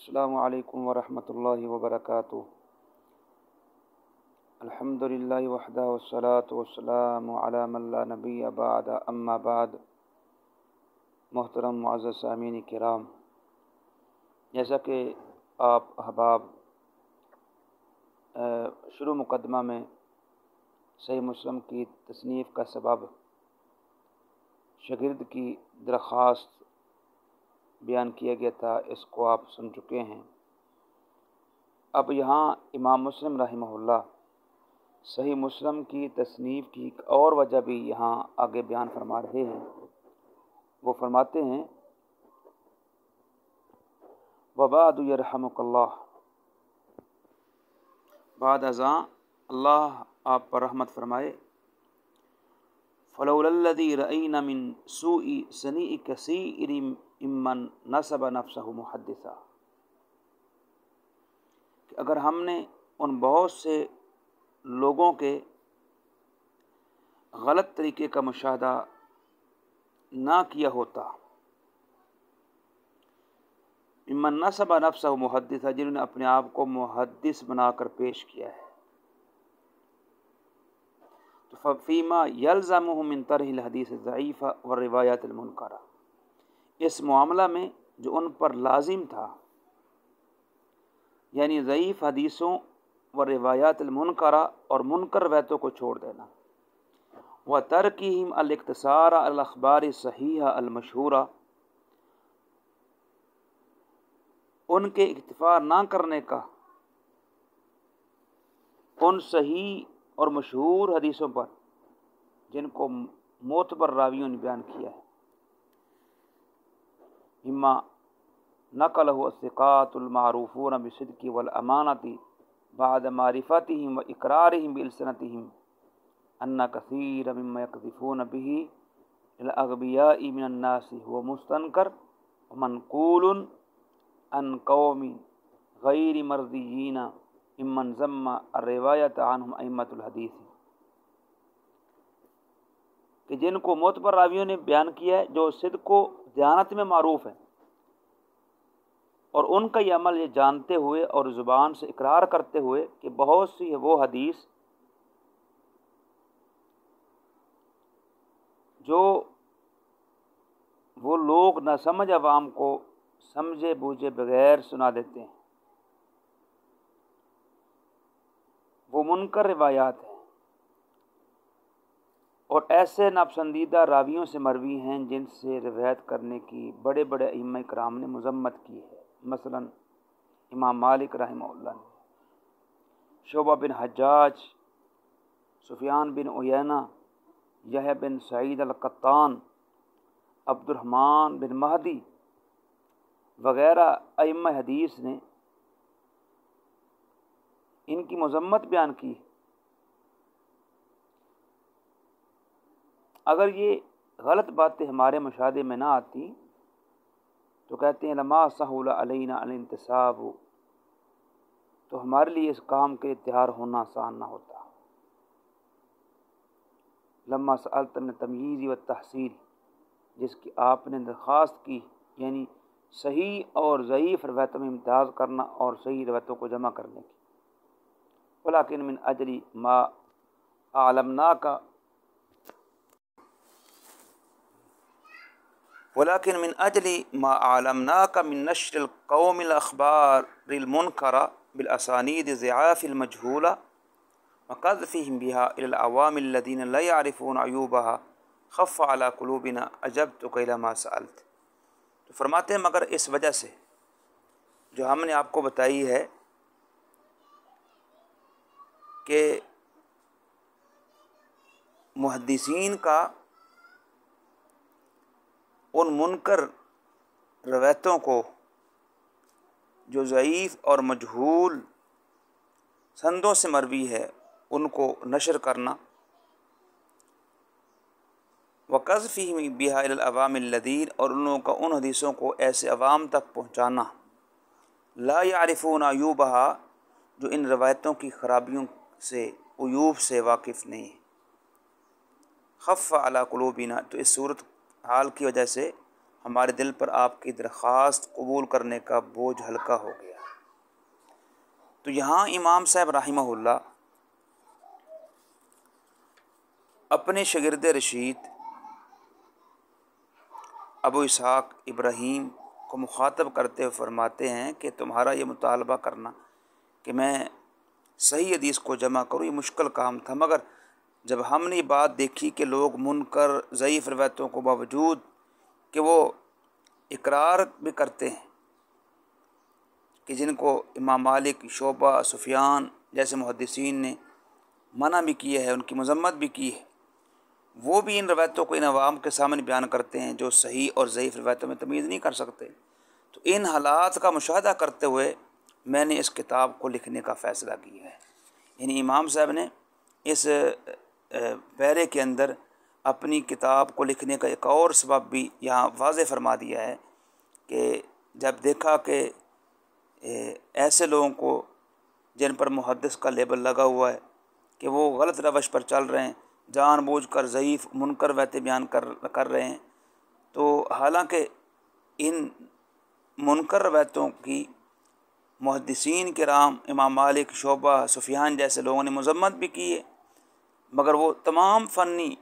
السلام علیکم ورحمۃ اللہ وبرکاتہ۔ الحمد للہ وحدہ والصلاۃ والسلام علی من لا نبی بعد، اما بعد۔ محترم معزز سامعین کرام، جیسا کہ آپ احباب شروع مقدمہ میں صحیح مسلم کی تصنیف کا سبب شاگرد کی درخواست بیان کیا گیا تھا، اس کو آپ سن چکے ہیں۔ اب یہاں امام مسلم رحمہ اللہ صحیح مسلم کی تصنیف کی ایک اور وجہ بھی یہاں آگے بیان فرما رہے ہیں۔ وہ فرماتے ہیں وبعد یرحمک اللہ، بعد ازاں اللہ آپ پر رحمت فرمائے، فلولا الذی رأینا من سوء صنیع کثیر ممن نسب نفسہ محدثا، کہ اگر ہم نے ان بہت سے لوگوں کے غلط طریقے کا مشاہدہ نہ کیا ہوتا، ممن نسب نفسہ محدثا، جنہوں نے اپنے آپ کو محدث بنا کر پیش کیا ہے، تو فیما یلزمہ من طرح الحدیث الضعیفہ والروایات المنکرہ، اس معاملہ میں جو ان پر لازم تھا، یعنی ضعیف حدیثوں و روایات المنکرہ اور منکر روایتوں کو چھوڑ دینا، وترکہم الاقتصار علی الاخبار الصحیحہ المشہورہ، ان کے اکتفا نہ کرنے کا ان صحیح اور مشہور حدیثوں پر جن کو معتبر راویوں نے بیان کیا ہے، مما نقلہ الثقات المعروفون بالصدق والامانۃ بعد معرفتہم واقرارہم بألسنتہم ان کثیر مما یقذفون به الاغبیاء من الناس هو مستنکر ومنقول عن قوم غیر مرضیین ممن ذم الروایت عنہم ائمۃ الحدیث، کہ جن کو معتبر راویوں نے بیان کیا ہے، جو صدق و دیانت میں معروف ہیں، اور ان کا یہ عمل یہ جانتے ہوئے اور زبان سے اقرار کرتے ہوئے کہ بہت سی ہے وہ حدیث جو وہ لوگ نہ سمجھ عوام کو سمجھے بوجھے بغیر سنا دیتے ہیں، وہ منکر روایات ہیں اور ایسے ناپسندیدہ راویوں سے مروی ہیں جن سے روایت کرنے کی بڑے بڑے ائمہ کرام نے مذمت کی ہے، مثلا امام مالک رحمہ اللہ نے، شعبہ بن حجاج، سفیان بن عیینہ، یحییٰ بن سعید القطان، عبد الرحمن بن مہدی وغیرہ ائمہ حدیث نے ان کی مذمت بیان کی۔ اگر یہ غلط باتیں ہمارے مشاہدے میں نہ آتی تو کہتے ہیں لما سہول علینا الانتساب، تو ہمارے لیے اس کام کے تیار ہونا آسان نہ ہوتا۔ لما سألت من تمییز و تحصیل، جس کی آپ نے درخواست کی، یعنی صحیح اور ضعیف روایتوں میں امتیاز کرنا اور صحیح روایتوں کو جمع کرنے کی، ولیکن من اجل ما اعلمناک من نشر القوم الاخبار المنکرہ بالاسانید ضعاف المجہولہ وقذفهم بها الى العوام الذين لا يعرفون عیوبها خف على قلوبنا اجبتك الى ما سألت۔ تو فرماتے ہیں مگر اس وجہ سے جو ہم نے آپ کو بتائی ہے کہ محدثین کا ان منکر روایتوں کو جو ضعیف اور مجہول سندوں سے مروی ہے ان کو نشر کرنا، وقذفہم بہا الی العوام الذین، اور ان لوگوں کا ان حدیثوں کو ایسے عوام تک پہنچانا لا یعرفون عیوبہا، جو ان روایتوں کی خرابیوں سے عیوب سے واقف نہیں ہیں، خف علی قلوبنا، تو اس صورت حال کی وجہ سے ہمارے دل پر آپ کی درخواست قبول کرنے کا بوجھ ہلکا ہو گیا۔ تو یہاں امام صاحب رحمہ اللہ اپنے شاگرد رشید ابو اسحاق ابراہیم کو مخاطب کرتے ہوئے فرماتے ہیں کہ تمہارا یہ مطالبہ کرنا کہ میں صحیح حدیث کو جمع کروں یہ مشکل کام تھا، مگر جب ہم نے یہ بات دیکھی کہ لوگ منکر ضعیف روایتوں کو باوجود کہ وہ اقرار بھی کرتے ہیں کہ جن کو امام مالک، شعبہ، سفیان جیسے محدثین نے منع بھی کیا ہے، ان کی مذمت بھی کی ہے، وہ بھی ان روایتوں کو ان عوام کے سامنے بیان کرتے ہیں جو صحیح اور ضعیف روایتوں میں تمیز نہیں کر سکتے۔ تو ان حالات کا مشاہدہ کرتے ہوئے میں نے اس کتاب کو لکھنے کا فیصلہ کیا ہے۔ یعنی امام صاحب نے اس پیرے کے اندر اپنی کتاب کو لکھنے کا ایک اور سبب بھی یہاں واضح فرما دیا ہے کہ جب دیکھا کہ ایسے لوگوں کو جن پر محدث کا لیبل لگا ہوا ہے کہ وہ غلط روش پر چل رہے ہیں، جان بوجھ کر ضعیف منکر روایتیں بیان کر رہے ہیں، تو حالانکہ ان منکر روایتوں کی محدثین کرام امام مالک، شعبہ، سفیان جیسے لوگوں نے مذمت بھی کی ہے، مگر وہ تمام فنی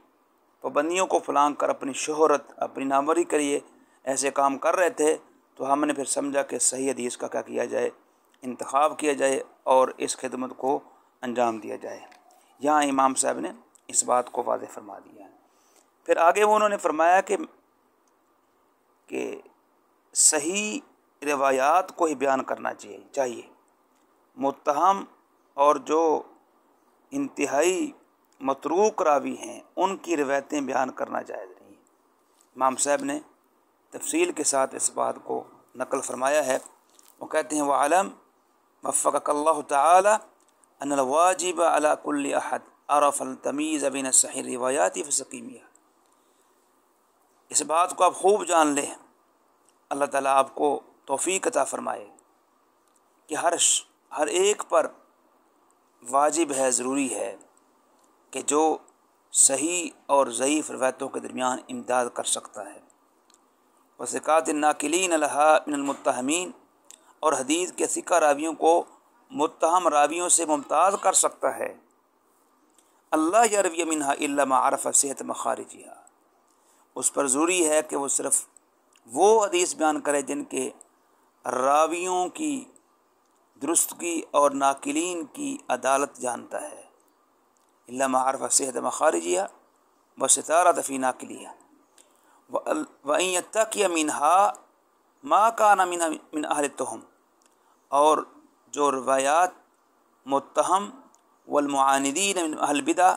پابندیوں کو پھلانگ کر اپنی شہرت، اپنی ناموری کے لیے ایسے کام کر رہے تھے۔ تو ہم نے پھر سمجھا کہ صحیح حدیث کا کیا کیا جائے، انتخاب کیا جائے اور اس خدمت کو انجام دیا جائے۔ یہاں امام صاحب نے اس بات کو واضح فرما دیا ہے۔ پھر آگے وہ انہوں نے فرمایا کہ صحیح روایات کو ہی بیان کرنا چاہیے، متہم اور جو انتہائی متروک راوی ہیں ان کی روایتیں بیان کرنا جائز نہیں۔ امام صاحب نے تفصیل کے ساتھ اس بات کو نقل فرمایا ہے۔ وہ کہتے ہیں وَعَلَمْ وفقك اللہ تعالی ان الواجب على كل احد عرف التمیز بین الصحیح الروایات فسقیمیہ۔ اس بات کو آپ خوب جان لیں، اللہ تعالیٰ آپ کو توفیق عطا فرمائے کہ ہر ایک پر واجب ہے، ضروری ہے کہ جو صحیح اور ضعیف روایتوں کے درمیان امداد کر سکتا ہے، وثقات الناقلین لها من المتہمین، اور حدیث کے ثقہ راویوں کو متہم راویوں سے ممتاز کر سکتا ہے، اللہ یروی منہا الا ما عرف صحت مخارجہا، اس پر ضروری ہے کہ وہ صرف وہ حدیث بیان کرے جن کے راویوں کی درستگی اور ناقلین کی عدالت جانتا ہے، الا ما عرف صحت مخارجہا وستارۃ فی ناقلیہا وان یتقی منہا ما کان من اہل التہم، اور جو روایات متہم والمعاندین من اہل البدع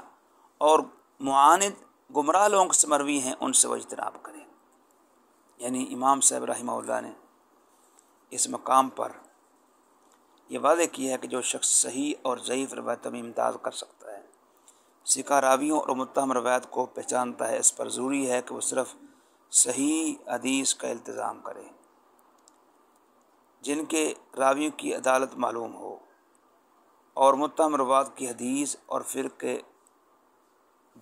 اور معاند گمراہ لوگوں سے مروی ہیں ان سے وہ اجتناب کریں۔ یعنی امام صاحب رحمہ اللہ نے اس مقام پر یہ واضح کیا ہے کہ جو شخص صحیح اور ضعیف روایتوں میں امتیاز کر سکتا ہے، ثقہ راویوں اور متہم روایت کو پہچانتا ہے، اس پر ضروری ہے کہ وہ صرف صحیح حدیث کا التزام کرے جن کے راویوں کی عدالت معلوم ہو، اور متہم روایت کی حدیث اور فرقے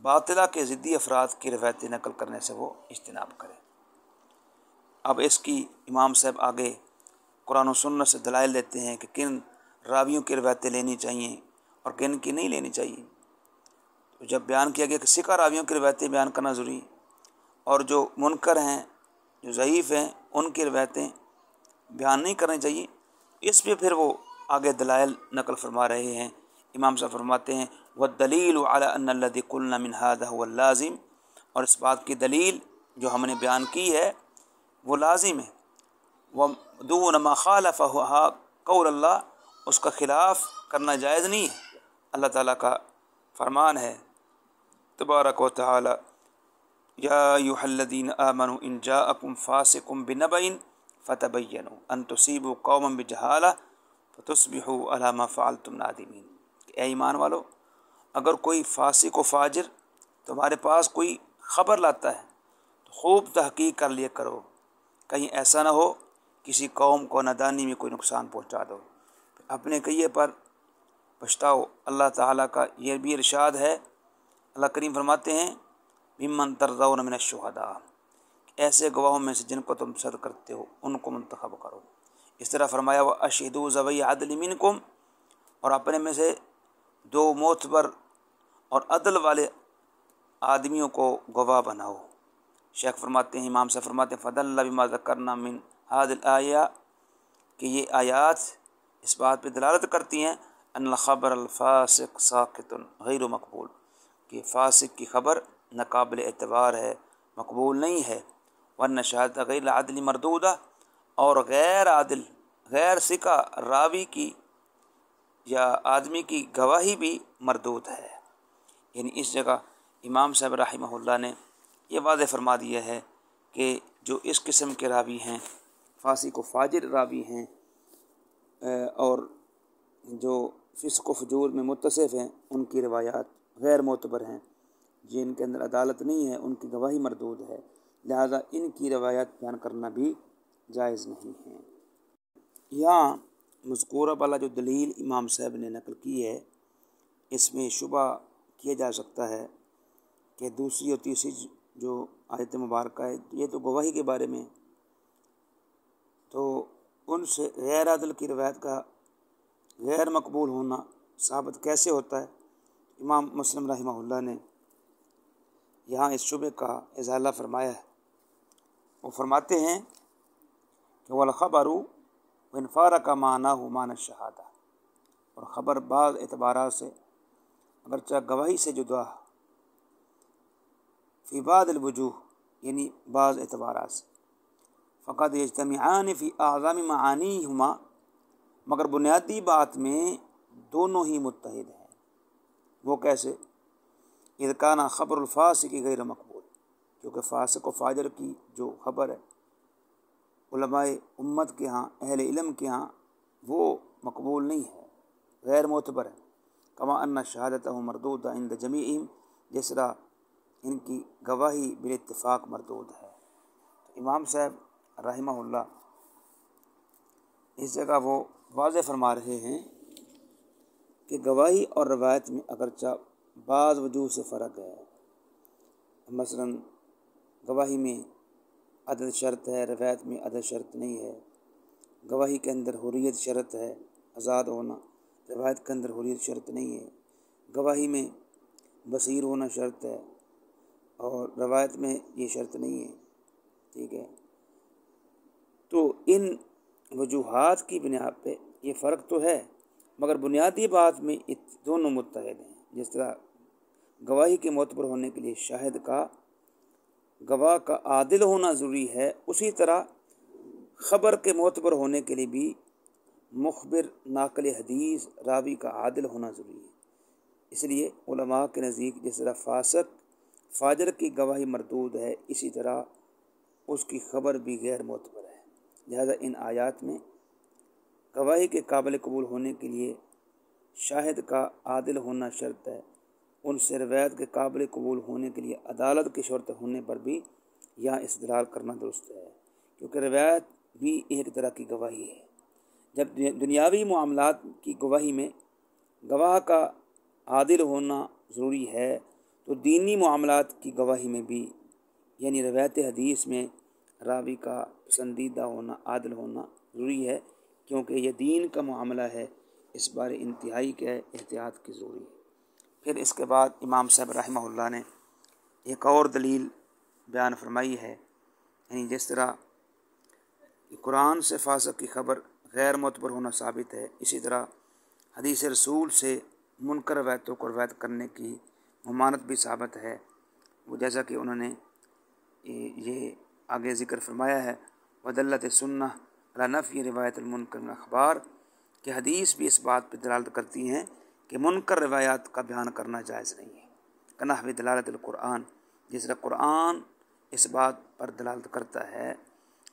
باطلہ کے ضدی افراد کی روایتیں نقل کرنے سے وہ اجتناب کرے۔ اب اس کی امام صاحب آگے قرآن و سنت سے دلائل دیتے ہیں کہ کن راویوں کی روایتیں لینی چاہیے اور کن کی نہیں لینی چاہیے۔ تو جب بیان کیا گیا کہ ثقہ راویوں کی روایتیں بیان کرنا ضروری، اور جو منکر ہیں، جو ضعیف ہیں، ان کی روایتیں بیان نہیں کرنی چاہیے، اس پہ پھر وہ آگے دلائل نقل فرما رہے ہیں۔ امام صاحب فرماتے ہیں والدلیل علی ان الذی قلنا من ھذا هو اللازم، اور اس بات کی دلیل جو ہم نے بیان کی ہے وہ لازم ہے، ودون ما خالفہ قول اللہ، اس کا خلاف کرنا جائز نہیں ہے۔ اللہ تعالیٰ کا فرمان ہے تبارک و تعالی یا ایھا الذین آمنوا ان جاءکم فاسق بنبأ فتبینوا ان تصیبوا قوما بجہالہ فتصبحوا علی ما فعلتم نادمین۔ اے ایمان والو، اگر کوئی فاسق و فاجر تمہارے پاس کوئی خبر لاتا ہے تو خوب تحقیق کر لیا کرو، کہیں ایسا نہ ہو کسی قوم کو نادانی میں کوئی نقصان پہنچا دو، اپنے کیے پر پچھتاؤ۔ اللہ تعالیٰ کا یہ بھی ارشاد ہے، اللہ کریم فرماتے ہیں ممن ترضون من الشہداء، ایسے گواہوں میں سے جن کو تم صدق کرتے ہو ان کو منتخب کرو۔ اس طرح فرمایا وَأَشْهِدُوا ذَوِي عَدْلٍ مِنْكُمْ، اور اپنے میں سے دو معتبر اور عدل والے آدمیوں کو گواہ بناؤ۔ شیخ فرماتے ہیں، امام سے فرماتے ہیں فَدَلَّ بِمَا ذَكَرْنَا مِنْ هَذِهِ الْآيَةِ کہ یہ آیات اس بات پہ دلالت کرتی ہیں ان الخبر الفاسق ساقط غیر مقبول، کہ فاسق کی خبر ناقابل اعتبار ہے، مقبول نہیں ہے۔ ورنہ شہادت غیر العدل مردودہ، اور غیر عادل غیر ثقہ راوی کی یا آدمی کی گواہی بھی مردود ہے۔ یعنی اس جگہ امام صاحب رحمہ اللہ نے یہ واضح فرما دیا ہے کہ جو اس قسم کے راوی ہیں، فاسق و فاجر راوی ہیں، اور جو فسق و فجور میں متصف ہیں، ان کی روایات غیر معتبر ہیں، جن کے اندر عدالت نہیں ہے، ان کی گواہی مردود ہے، لہذا ان کی روایات بیان کرنا بھی جائز نہیں ہے۔ یہاں مذکورہ والا جو دلیل امام صاحب نے نقل کی ہے، اس میں شبہ کیا جا سکتا ہے کہ دوسری اور تیسری جو آیت مبارکہ ہے یہ تو گواہی کے بارے میں، تو ان سے غیر عدل کی روایت کا غیر مقبول ہونا ثابت کیسے ہوتا ہے؟ امام مسلم رحمہ اللہ نے یہاں اس شبہ کا ازالہ فرمایا ہے۔ وہ فرماتے ہیں کہ وَالْخَبَرُ وَإِنْ فَارَقَ مَعْنَاهُ مَعْنَى الشَّهَادَةِ، اور خبر بعض اعتبارات سے اگرچہ گواہی سے جدا فی بعض الوجوہ یعنی بعض اعتبارات سے، فقد یجتمعان فی اعظم معانیہما، مگر بنیادی بات میں دونوں ہی متحد ہیں۔ وہ کیسے؟ اذ کان خبر الفاسق غیر مقبول، کیونکہ فاسق و فاجر کی جو خبر ہے علماء امت کے ہاں، اہل علم کے ہاں، وہ مقبول نہیں ہے، غیر معتبر ہے۔ کما ان شہادتہ مردودہ عند جمیعہم، جس طرح ان کی گواہی بالاتفاق مردود ہے۔ تو امام صاحب رحمہ اللہ اس جگہ وہ واضح فرما رہے ہیں کہ گواہی اور روایت میں اگرچہ بعض وجوہ سے فرق ہے، مثلا گواہی میں عدل شرط ہے، روایت میں عدل شرط نہیں ہے۔ گواہی کے اندر حریت شرط ہے، آزاد ہونا، روایت کے اندر حریت شرط نہیں ہے۔ گواہی میں بصیر ہونا شرط ہے اور روایت میں یہ شرط نہیں ہے، ٹھیک ہے۔ تو ان وجوہات کی بنیاد پہ یہ فرق تو ہے، مگر بنیادی بات میں دونوں متحد ہیں۔ جس طرح گواہی کے معتبر ہونے کے لیے شاہد کا، گواہ کا عادل ہونا ضروری ہے، اسی طرح خبر کے معتبر ہونے کے لیے بھی مخبر ناقل حدیث راوی کا عادل ہونا ضروری ہے۔ اس لیے علماء کے نزدیک جس طرح فاسق فاجر کی گواہی مردود ہے، اسی طرح اس کی خبر بھی غیر معتبر ہے۔ لہذا ان آیات میں گواہی کے قابل قبول ہونے کے لیے شاہد کا عادل ہونا شرط ہے، ان سے روایت کے قابل قبول ہونے کے لیے عدالت کی شرط ہونے پر بھی یہاں استدلال کرنا درست ہے، کیونکہ روایت بھی ایک طرح کی گواہی ہے۔ جب دنیاوی معاملات کی گواہی میں گواہ کا عادل ہونا ضروری ہے، تو دینی معاملات کی گواہی میں بھی، یعنی روایت حدیث میں راوی کا پسندیدہ ہونا، عادل ہونا ضروری ہے، کیونکہ یہ دین کا معاملہ ہے، اس بارے انتہائی کے احتیاط کی ضروری ہے۔ پھر اس کے بعد امام صاحب رحمہ اللہ نے ایک اور دلیل بیان فرمائی ہے، یعنی جس طرح قرآن سے فاسق کی خبر غیر معتبر ہونا ثابت ہے، اسی طرح حدیث رسول سے منکر روایتوں کو روایت کرنے کی ممانعت بھی ثابت ہے۔ وہ جیسا کہ انہوں نے یہ آگے ذکر فرمایا ہے ودلت سنہ علی نفی روایت المنکر من اخبار، کہ حدیث بھی اس بات پہ دلالت کرتی ہیں کہ منکر روایات کا بیان کرنا جائز نہیں ہے۔ کنحو دلالت القرآن، جس طرح قرآن اس بات پر دلالت کرتا ہے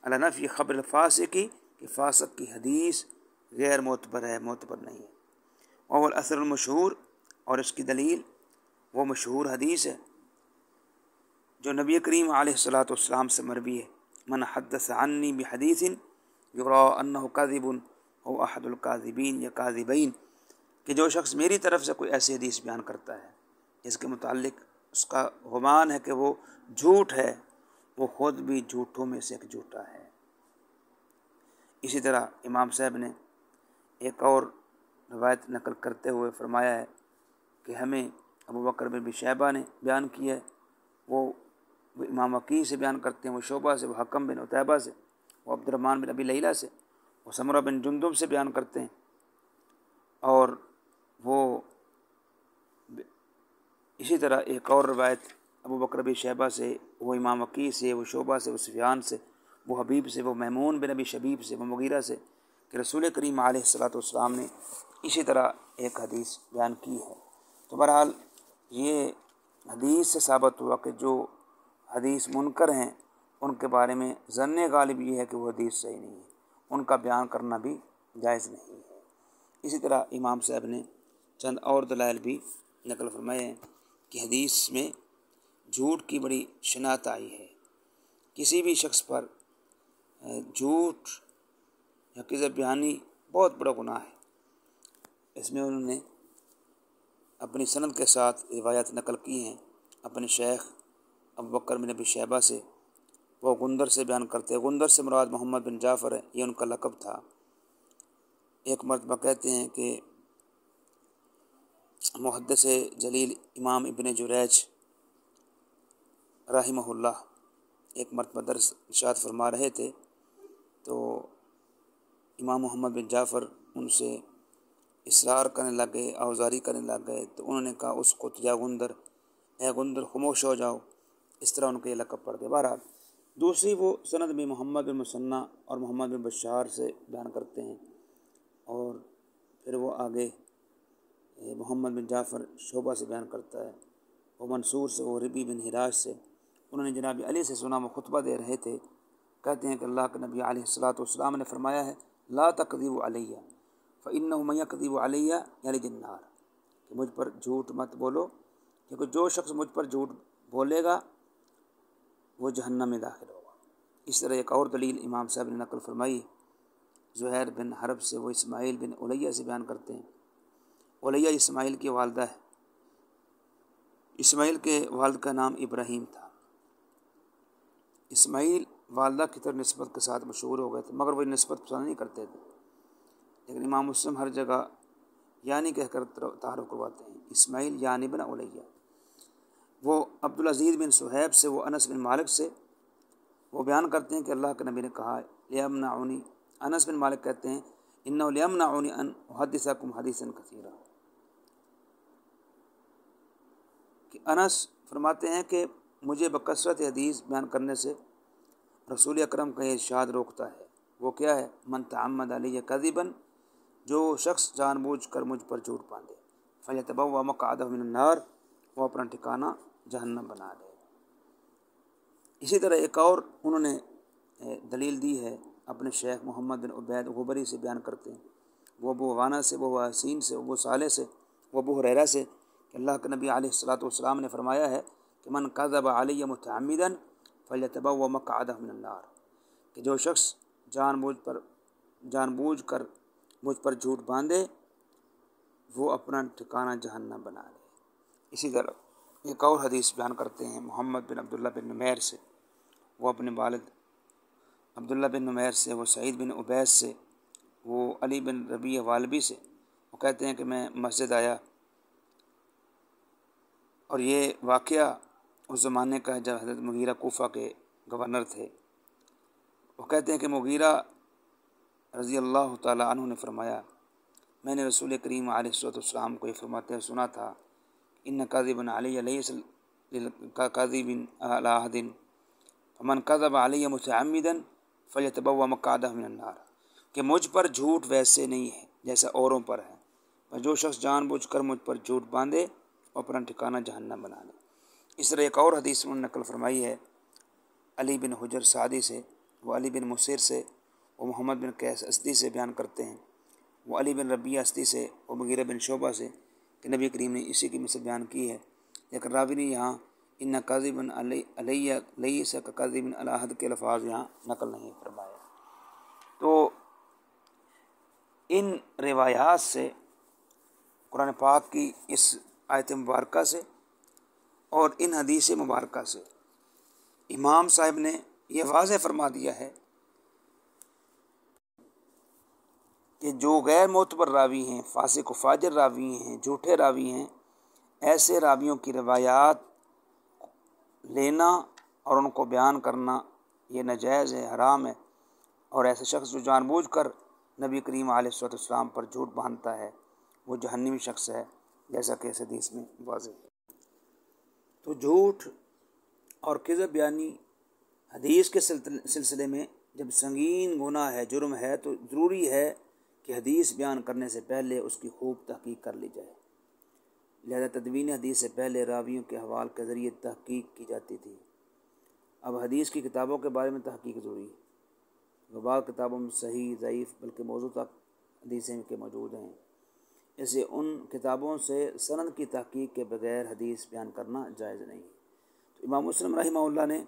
علی نفی خبر الفاسق کی، کہ فاسق کی حدیث غیر معتبر ہے، معتبر نہیں ہے۔ وهو الاثر المشہور، اور اس کی دلیل وہ مشہور حدیث ہے جو نبی کریم علیہ الصلاۃ والسلام سے مروی ہے، من حدث عنی بحدیث یرا انہ کاذب هو احد الکاذبین یا کاذبین، کہ جو شخص میری طرف سے کوئی ایسی حدیث بیان کرتا ہے جس کے متعلق اس کا گمان ہے کہ وہ جھوٹ ہے، وہ خود بھی جھوٹوں میں سے ایک جھوٹا ہے۔ اسی طرح امام صاحب نے ایک اور روایت نقل کرتے ہوئے فرمایا ہے کہ ہمیں ابو بکر بن ابی شیبہ نے بیان کیا ہے، وہ امام وکیع سے بیان کرتے ہیں، وہ شعبہ سے، وہ حکم بن عتیبہ سے، وہ عبد الرحمن بن ابی لیلہ سے، وہ سمرہ بن جندب سے بیان کرتے ہیں، اور وہ اسی طرح ایک اور روایت ابو بکر ابی شیبہ سے، وہ امام وکیع سے، وہ شعبہ سے، وہ سفیان سے، وہ حبیب سے، وہ میمون بن ابی شبیب سے، وہ مغیرہ سے، کہ رسول کریم علیہ الصلوۃ والسلام نے اسی طرح ایک حدیث بیان کی ہے۔ تو بہرحال یہ حدیث سے ثابت ہوا کہ جو حدیث منکر ہیں ان کے بارے میں ظن غالب یہ ہے کہ وہ حدیث صحیح نہیں ہے، ان کا بیان کرنا بھی جائز نہیں ہے۔ اسی طرح امام صاحب نے چند اور دلائل بھی نقل فرمائے ہیں کہ حدیث میں جھوٹ کی بڑی شناعت آئی ہے۔ کسی بھی شخص پر جھوٹ یا کذب بیانی بہت بڑا گناہ ہے۔ اس میں انہوں نے اپنی سند کے ساتھ روایت نقل کی ہیں اپنے شیخ ابو بکر بن ابی شیبہ سے، وہ غندر سے بیان کرتے ہیں۔ غندر سے مراد محمد بن جعفر ہے، یہ ان کا لقب تھا۔ ایک مرتبہ کہتے ہیں کہ محدث جلیل امام ابن جریج رحمہ اللہ ایک مرتبہ درس ارشاد فرما رہے تھے، تو امام محمد بن جعفر ان سے اصرار کرنے لگ گئے، آوزاری کرنے لگ گئے، تو انہوں نے کہا اس کو یا غندر، اے غندر خاموش ہو جاؤ، اس طرح ان کے یہ لقب پڑ گئے۔ بہرحال دوسری وہ سند میں محمد بن مثنى اور محمد بن بشار سے بیان کرتے ہیں، اور پھر وہ آگے محمد بن جعفر شعبہ سے بیان کرتا ہے، وہ منصور سے، وہ ربی بن حراش سے، انہوں نے جناب علی سے سنا، وہ خطبہ دے رہے تھے، کہتے ہیں کہ اللہ کے نبی علیہ الصلوۃ والسلام نے فرمایا ہے لا تکذبوا علیہ فإنہ من یکذب علیہ یلج النار، کہ مجھ پر جھوٹ مت بولو، کیونکہ جو شخص مجھ پر جھوٹ بولے گا وہ جہنم میں داخل ہوگا۔ اس طرح ایک اور دلیل امام صاحب نے نقل فرمائی زہیر بن حرب سے، وہ اسماعیل بن علیہ سے بیان کرتے ہیں۔ علیہ اسماعیل کی والدہ ہے، اسماعیل کے والد کا نام ابراہیم تھا۔ اسماعیل والدہ کی طرف نسبت کے ساتھ مشہور ہو گئے تھے، مگر وہ نسبت پسند نہیں کرتے تھے، لیکن امام مسلم ہر جگہ یعنی کہہ کر تعارف کرواتے ہیں، اسماعیل یعنی بن علیہ۔ وہ عبدالعزیز بن صہیب سے، وہ انس بن مالک سے، وہ بیان کرتے ہیں کہ اللہ کے نبی نے کہا لیمنعونی، انس بن مالک کہتے ہیں انہ لیمنعونی ان احدثکم حدیثا کثیرا، کہ انس فرماتے ہیں کہ مجھے بکثرت حدیث بیان کرنے سے رسول اکرم کا یہ ارشاد روکتا ہے، وہ کیا ہے؟ من تعمد علیہ کذبا، جو شخص جان بوجھ کر مجھ پر جھوٹ باندھے، فلیتبوأ مقعدہ من النار، وہ اپنا ٹھکانہ جہنم بنا لے۔ اسی طرح ایک اور انہوں نے دلیل دی ہے اپنے شیخ محمد بن عبید غبری سے بیان کرتے ہیں، وہ ابو عوانہ سے، وہ حسین سے، ابو صالح سے، وہ ابو ہریرہ سے، کہ اللہ کے نبی علیہ الصلوۃ والسلام نے فرمایا ہے کہ من کذب علی متعمدا فلیتبوأ مقعدہ من النار، کہ جو شخص جان بوجھ کر مجھ پر جھوٹ باندھے وہ اپنا ٹھکانہ جہنم بنا لے۔ اسی طرح ایک اور حدیث بیان کرتے ہیں محمد بن عبداللہ بن نمیر سے، وہ اپنے والد عبداللہ بن نمیر سے، وہ سعید بن عبید سے، وہ علی بن ربیع والبی سے، وہ کہتے ہیں کہ میں مسجد آیا، اور یہ واقعہ اس زمانے کا ہے جب حضرت مغیرہ کوفہ کے گورنر تھے۔ وہ کہتے ہیں کہ مغیرہ رضی اللہ تعالیٰ عنہ نے فرمایا میں نے رسول کریم علیہ الصلوۃ والسلام کو یہ فرماتے ہوئے سنا تھا ان کاذبا علی لیس کاذب علی احد فمن کذب علی متعمدا فلیتبوأ مقعدہ من النار، کہ مجھ پر جھوٹ ویسے نہیں ہے جیسا اوروں پر ہے، اور جو شخص جان بوجھ کر مجھ پر جھوٹ باندھے وہ اپنا ٹھکانہ جہنم بنا لے۔ اس طرح ایک اور حدیث انہوں نے نقل فرمائی ہے علی بن حجر سعدی سے، وہ علی بن مسیر سے، وہ محمد بن قیس اسدی سے بیان کرتے ہیں، وہ علی بن ربیع اسدی سے، وہ مغیرہ بن شعبہ سے، کہ نبی کریم نے اسی کی مثل بیان کی ہے، لیکن راوی نے یہاں ان کاذبا علیہ لیس کاذب علی احد کے الفاظ یہاں نقل نہیں فرمائے۔ تو ان روایات سے، قرآن پاک کی اس آیت مبارکہ سے اور ان حدیث مبارکہ سے امام صاحب نے یہ واضح فرما دیا ہے کہ جو غیر معتبر راوی ہیں، فاسق و فاجر راوی ہیں، جھوٹے راوی ہیں، ایسے راویوں کی روایات لینا اور ان کو بیان کرنا یہ ناجائز ہے، حرام ہے، اور ایسا شخص جو جان بوجھ کر نبی کریم علیہ الصلوۃ والسلام پر جھوٹ باندھتا ہے وہ جہنمی شخص ہے، جیسا کہ اس حدیث میں واضح ہے۔ تو جھوٹ اور کذب بیانی حدیث کے سلسلے میں جب سنگین گناہ ہے، جرم ہے، تو ضروری ہے کہ حدیث بیان کرنے سے پہلے اس کی خوب تحقیق کر لی جائے۔ لہذا تدوین حدیث سے پہلے راویوں کے احوال کے ذریعے تحقیق کی جاتی تھی۔ اب حدیث کی کتابوں کے بارے میں تحقیق ضروری ہے۔ بعض کتابوں میں صحیح، ضعیف بلکہ موضوع تک حدیثیں کے موجود ہیں، اسے ان کتابوں سے سند کی تحقیق کے بغیر حدیث بیان کرنا جائز نہیں۔ تو امام مسلم رحمہ اللہ نے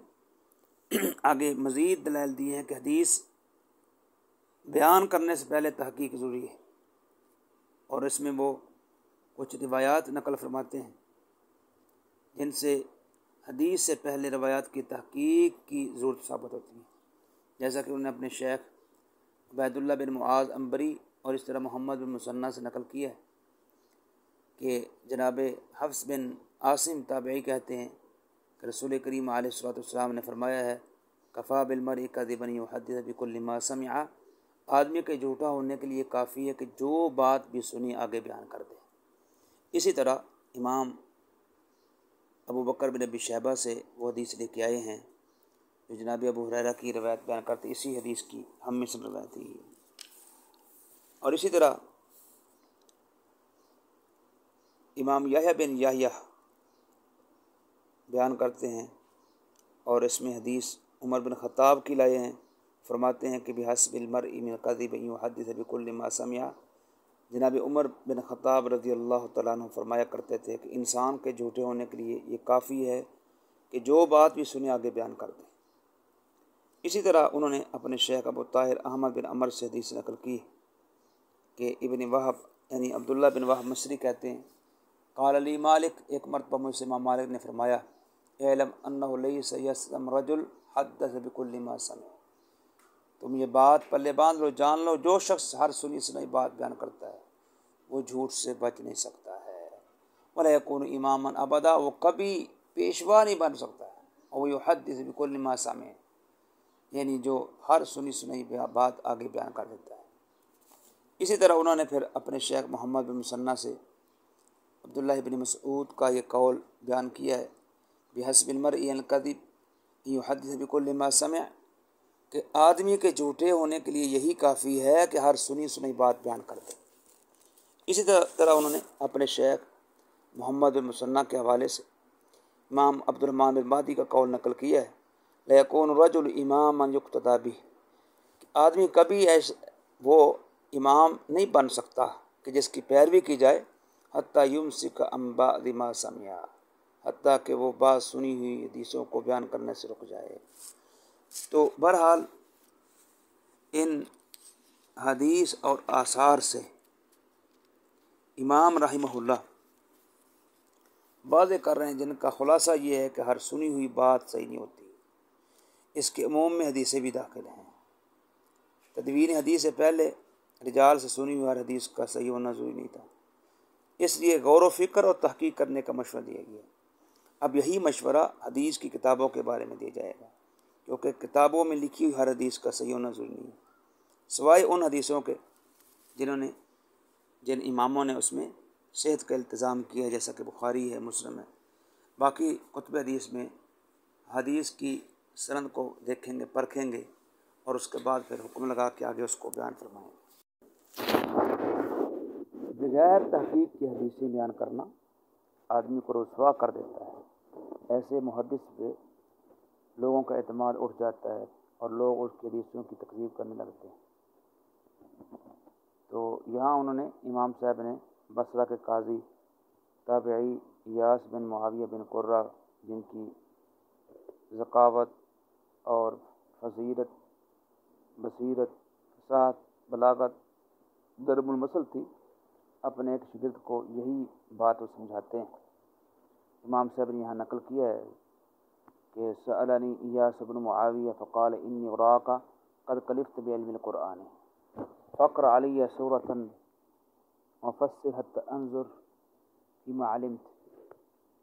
آگے مزید دلائل دی ہیں کہ حدیث بیان کرنے سے پہلے تحقیق ضروری ہے، اور اس میں وہ کچھ روایات نقل فرماتے ہیں جن سے حدیث سے پہلے روایات کی تحقیق کی ضرورت ثابت ہوتی ہے، جیسا کہ انہوں نے اپنے شیخ عبید اللہ بن معاذ عنبری اور اس طرح محمد بن مثنیٰ سے نقل کیا ہے کہ جناب حفص بن عاصم تابعی کہتے ہیں کہ رسول کریم علیہ الصلوۃ والسلام نے فرمایا ہے، کفا بالمرء کذبا یحدث بکل ما سمع، آدمی کے جھوٹا ہونے کے لیے کافی ہے کہ جو بات بھی سنی آگے بیان کر دے۔ اسی طرح امام ابو بکر بن ابی شیبہ سے وہ حدیث لے کے آئے ہیں جو جناب ابو ہریرہ کی روایت بیان کرتے، اسی حدیث کی ہم میں سے روایت ہے۔ اور اسی طرح امام یحییٰ بن یحییٰ بیان کرتے ہیں، اور اس میں حدیث عمر بن خطاب کی لائے ہیں، فرماتے ہیں کہ بحسب المرء من الکذب ان یحدث بکل ما سمع۔ جناب عمر بن خطاب رضی اللہ تعالیٰ عنہ فرمایا کرتے تھے کہ انسان کے جھوٹے ہونے کے لیے یہ کافی ہے کہ جو بات بھی سنے آگے بیان کر دے۔ اسی طرح انہوں نے اپنے شیخ ابو طاہر احمد بن عمر سے حدیث نقل کی کہ ابن وہب یعنی عبداللہ بن وہب مصری کہتے ہیں، قال علی مالک، ایک مرتبہ مجھ سے امام مالک نے فرمایا، اعلم انہ لیس یسلم رجل حدث بکل ما سمع، تم یہ بات پلے باندھ لو، جان لو، جو شخص ہر سنی سنائی بات بیان کرتا ہے وہ جھوٹ سے بچ نہیں سکتا ہے، ولا یکون اماما ابدا، وہ کبھی پیشوا نہیں بن سکتا ہے، اور وہ یحدث بکل ما سمع، یعنی جو ہر سنی سنائی بات آگے بیان کر دیتا ہے۔ اسی طرح انہوں نے پھر اپنے شیخ محمد بن مثنیٰ سے عبداللہ بن مسعود کا یہ قول بیان کیا ہے، بحسب المرء من الکذب ان یحدث بکل ما سمع، کہ آدمی کے جھوٹے ہونے کے لیے یہی کافی ہے کہ ہر سنی سنائی بات بیان کر دے۔ اسی طرح انہوں نے اپنے شیخ محمد بن مثنیٰ کے حوالے سے امام عبد الرحمن بن مہدی کا قول نقل کیا ہے، لیکون الرجل اماما یقتدی بہ، کہ آدمی کبھی وہ امام نہیں بن سکتا کہ جس کی پیروی کی جائے، حتیٰ یمسک عن بعض ما سمع، حتیٰ کہ وہ بعض سنی ہوئی حدیثوں کو بیان کرنے سے رک جائے۔ تو بہرحال ان حدیث اور آثار سے امام رحمہ اللہ واضح کر رہے ہیں جن کا خلاصہ یہ ہے کہ ہر سنی ہوئی بات صحیح نہیں ہوتی، اس کے عموم میں حدیثیں بھی داخل ہیں۔ تدوین حدیث سے پہلے رجال سے سنی ہوئی ہر حدیث کا صحیح ہونا ضروری نہیں تھا، اس لیے غور و فکر اور تحقیق کرنے کا مشورہ دیا گیا۔ اب یہی مشورہ حدیث کی کتابوں کے بارے میں دیا جائے گا، کیونکہ کتابوں میں لکھی ہوئی ہر حدیث کا صحیح ہونا ضروری نہیں ہے، سوائے ان حدیثوں کے جن اماموں نے اس میں صحت کا التزام کیا ہے، جیسا کہ بخاری ہے، مسلم ہے۔ باقی کتب حدیث میں حدیث کی سند کو دیکھیں گے، پرکھیں گے، اور اس کے بعد پھر حکم لگا کے آگے اس کو بیان فرمائیں گے۔ بغیر تحقیق کی حدیثیں بیان کرنا آدمی کو رسوا کر دیتا ہے، ایسے محدث پہ لوگوں کا اعتماد اٹھ جاتا ہے اور لوگ اس کی حدیثوں کی تکذیب کرنے لگتے ہیں۔ تو یہاں انہوں نے امام صاحب نے بصرہ کے قاضی تابعی ایاس بن معاویہ بن قرہ، جن کی ذکاوت اور فصیرت، بصیرت، فصاحت، بلاغت ضرب المثل تھی، اپنے ایک شاگرد کو یہی بات وہ سمجھاتے ہیں۔ امام صاحب نے یہاں نقل کیا ہے کہ سألنی ایاس بن معاویہ فقال انی اراک قد کلفت بعلم القرآن فاقرأ علی سورة وفسر حتى انظر فيما علمت.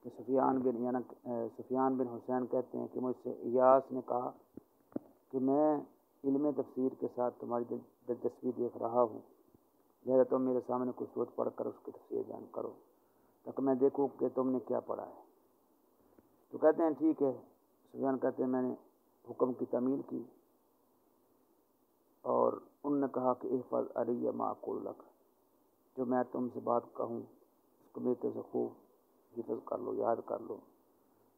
کہ سفیان بن حسین کہتے ہیں کہ مجھ سے ایاس نے کہا کہ میں علم تفسیر کے ساتھ تمہاری دلچسپی دیکھ رہا ہوں، لہذا تم میرے سامنے کچھ صورت پڑھ کر اس کی تفسیر بیان کرو تاکہ میں دیکھوں کہ تم نے کیا پڑھا ہے. تو کہتے ہیں ٹھیک ہے. سفیان کہتے ہیں میں نے حکم کی تعمیل کی اور انہوں نے کہا کہ احفظ علی ما اقول لک، جو میں تم سے بات کہوں اس کو میرے سے خوب حفظ کر لو، یاد کر لو.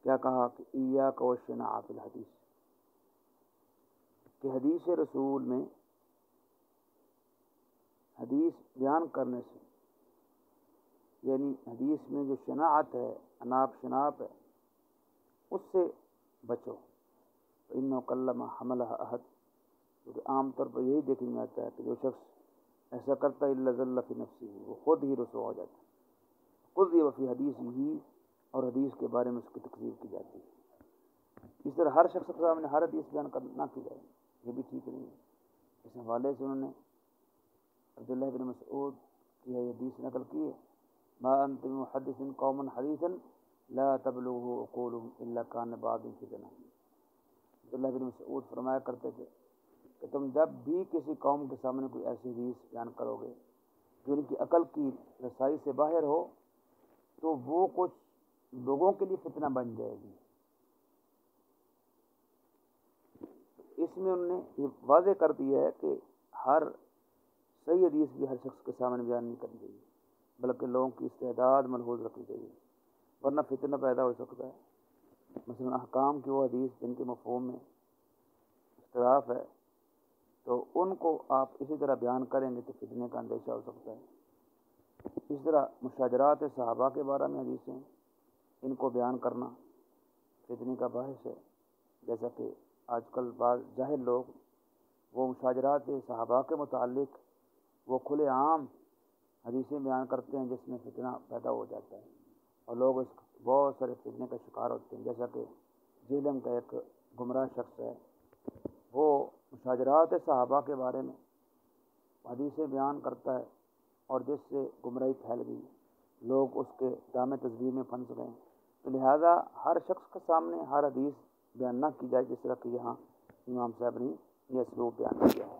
کیا کہا کہ ایاک والشناع فی الحدیث، کہ حدیث رسول میں حدیث بیان کرنے سے، یعنی حدیث میں جو شناعت ہے، اناپ شناپ ہے، اس سے بچو. انہ کلمہ حملہ احد، کیونکہ عام طور پر یہی دیکھنے میں آتا ہے کہ جو شخص ایسا کرتا ہے الا ذل فی نفسی، وہ خود ہی رسوا ہو جاتا ہے. خود ہی فی حدیث ہی، اور حدیث کے بارے میں اس کی تکذیب کی جاتی ہے. اس طرح ہر شخص کے سامنے ہر حدیث بیان نہ کی جائے، یہ بھی ٹھیک نہیں ہے. اس حوالے سے انہوں نے عبداللہ بن مسعود کی حدیث نقل کی ہے، ما انت بمحدث قوما حدیثا لا تبلغه عقولهم الا كان بعض فتنہ. عبداللہ بن مسعود فرمایا کرتے تھے کہ تم جب بھی کسی قوم کے سامنے کوئی ایسی حدیث بیان کرو گے جو ان کی عقل کی رسائی سے باہر ہو تو وہ کچھ لوگوں کے لیے فتنہ بن جائے گی. اس میں انہوں نے یہ واضح کر دیا ہے کہ ہر صحیح حدیث بھی ہر شخص کے سامنے بیان نہیں کرنی چاہیے، بلکہ لوگوں کی استعداد ملحوظ رکھنی چاہیے، ورنہ فتنہ پیدا ہو سکتا ہے. مثلا احکام کی وہ حدیث جن کے مفہوم میں اختلاف ہے تو ان کو آپ اسی طرح بیان کریں گے تو فتنے کا اندیشہ ہو سکتا ہے. اس طرح مشاجرات صحابہ کے بارے میں حدیثیں، ان کو بیان کرنا فتنے کا باعث ہے. جیسا کہ آج کل بعض جاہل لوگ وہ مشاجرات صحابہ کے متعلق وہ کھلے عام حدیثیں بیان کرتے ہیں جس میں فتنہ پیدا ہو جاتا ہے اور لوگ اس بہت سارے فتنے کا شکار ہوتے ہیں. جیسا کہ جیلم کا ایک گمراہ شخص ہے، وہ مشاجرات صحابہ کے بارے میں حدیثیں بیان کرتا ہے اور جس سے گمراہی پھیل گئی، لوگ اس کے دام تزویر میں پھنس گئے. تو لہٰذا ہر شخص کے سامنے ہر حدیث بیان نہ کی جائے، جس طرح کہ یہاں امام صاحب نے یہ اسلوب بیان کیا ہے.